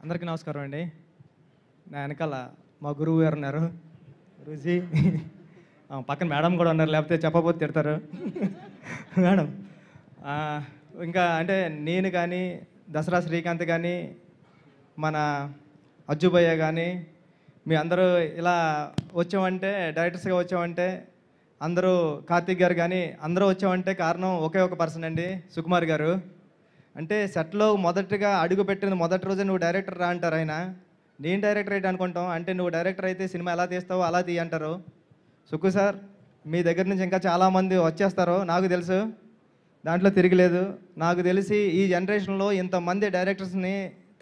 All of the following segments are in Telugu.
అందరికీ నమస్కారం అండి. నా వెనకాల మా గురువు గారు ఉన్నారు, గురూజీ. పక్కన మేడం కూడా ఉన్నారు, లేకపోతే చెప్పబోతే తిడతారు. మేడం ఇంకా అంటే నేను కానీ, దసరా శ్రీకాంత్ కానీ, మన అజ్జుభయ్య కానీ, మీ అందరూ ఇలా వచ్చామంటే, డైరెక్టర్స్గా వచ్చామంటే, అందరూ కార్తీక్ గారు కానీ అందరూ వచ్చామంటే కారణం ఒకే ఒక పర్సన్ అండి, సుకుమార్ గారు. అంటే సెట్లో మొదటిగా అడుగు పెట్టిన మొదటి రోజే నువ్వు డైరెక్టర్ రా అంటారు ఆయన. నేను డైరెక్టర్ అయితే అనుకుంటాం, అంటే నువ్వు డైరెక్టర్ అయితే సినిమా ఎలా తీస్తావో అలా తీయంటారు. సుక్కు సార్, మీ దగ్గర నుంచి ఇంకా చాలామంది వచ్చేస్తారు నాకు తెలుసు, దాంట్లో తిరగలేదు. నాకు తెలిసి ఈ జనరేషన్లో ఇంతమంది డైరెక్టర్స్ని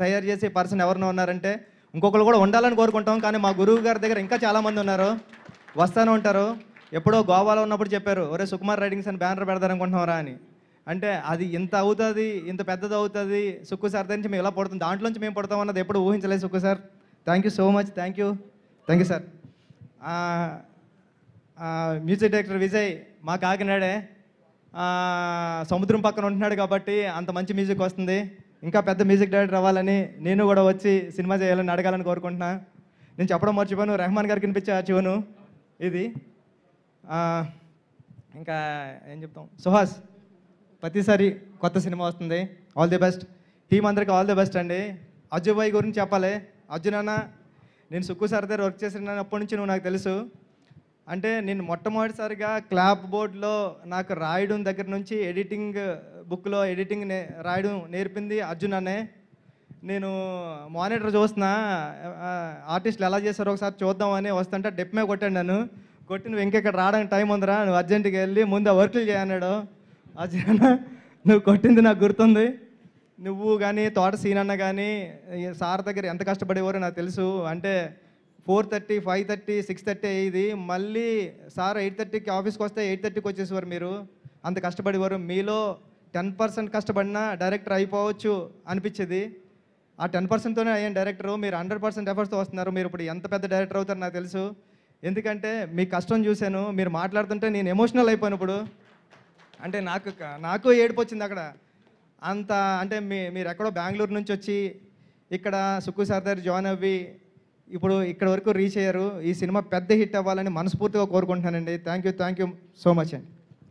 తయారు చేసే పర్సన్ ఎవరినో ఉన్నారంటే ఇంకొకరు కూడా ఉండాలని కోరుకుంటాం. కానీ మా గురువు గారి దగ్గర ఇంకా చాలామంది ఉన్నారు, వస్తూనే ఉంటారు. ఎప్పుడో గోవాలో ఉన్నప్పుడు చెప్పారు, ఒరే సుకుమార్ రైటింగ్స్ అని బ్యానర్ పెడతారనుకుంటున్నారా అని. అంటే అది ఇంత అవుతుంది, ఇంత పెద్దది అవుతుంది, సుక్కు సార్ నుంచి మేము ఇలా పడుతుంది, దాంట్లోంచి మేము పడతాం అన్నది ఎప్పుడు ఊహించలేదు Sukku sir. Thank you so much, thank you sir. Music director Vijay మా కాకినాడే, సముద్రం పక్కన ఉంటున్నాడు కాబట్టి అంత మంచి మ్యూజిక్ వస్తుంది. ఇంకా పెద్ద మ్యూజిక్ డైరెక్టర్ అవ్వాలని, నేను కూడా వచ్చి సినిమా చేయాలని అడగాలని కోరుకుంటున్నా. నేను చెప్పడం మర్చిపోయాను, రెహమాన్ గారికి వినిపించే చివను ఇది. ఇంకా ఏం చెప్తాం, సుహాస్ ప్రతిసారి కొత్త సినిమా వస్తుంది, ఆల్ ది బెస్ట్. టీం అందరికీ ఆల్ ది బెస్ట్ అండి. అజ్జుబాయ్ గురించి చెప్పాలి. అర్జున్ అన్న, నేను సుక్కు సార్ దగ్గర వర్క్ చేసినప్పటి నుంచి నువ్వు నాకు తెలుసు. అంటే నేను మొట్టమొదటిసారిగా క్లాప్ బోర్డ్లో నాకు రాయడం దగ్గర నుంచి ఎడిటింగ్ బుక్లో ఎడిటింగ్ రాయడం నేర్పింది అర్జున్ అన్నే. నేను మానిటర్ చూస్తున్నా, ఆర్టిస్టులు ఎలా చేస్తారో ఒకసారి చూద్దామని వస్తుంటే డెప్మే కొట్టాను. నన్ను కొట్టి, నువ్వు ఇంకెక్కడ రావడానికి టైం ఉందిరా, నువ్వు అర్జెంటుగా వెళ్ళి ముందు ఆ వర్కులు చేయన్నాడు. అర్జున్, నువ్వు కొట్టింది నాకు గుర్తుంది. నువ్వు కానీ తోట సీనన్న కానీ సార్ దగ్గర ఎంత కష్టపడేవారో నాకు తెలుసు. అంటే 4:30, 5:30, 6:30 అయ్యేది, మళ్ళీ సార్ 8:30కి ఆఫీస్కి వస్తే 8:30కి వచ్చేసేవారు. మీరు అంత కష్టపడేవారు. మీలో 10% కష్టపడినా డైరెక్టర్ అయిపోవచ్చు అనిపించేది. ఆ 10%తోనే అయ్యాను డైరెక్టరు. మీరు 100% ఎఫర్ట్స్తో వస్తున్నారు. మీరు ఇప్పుడు ఎంత పెద్ద డైరెక్టర్ అవుతారో నాకు తెలుసు. ఎందుకంటే మీ కష్టం చూశాను. మీరు మాట్లాడుతుంటే నేను ఎమోషనల్ అయిపోయాను ఇప్పుడు. అంటే నాకు ఏడుపు వచ్చింది అక్కడ. అంత అంటే మీరు ఎక్కడో బెంగళూరు నుంచి వచ్చి ఇక్కడ సుక్కు సార్ దగ్గర జాయిన్ అవ్వి ఇప్పుడు ఇక్కడ వరకు రీచ్ అయ్యారు. ఈ సినిమా పెద్ద హిట్ అవ్వాలని మనస్ఫూర్తిగా కోరుకుంటున్నానండి. థ్యాంక్ యూ సో మచ్ అండి.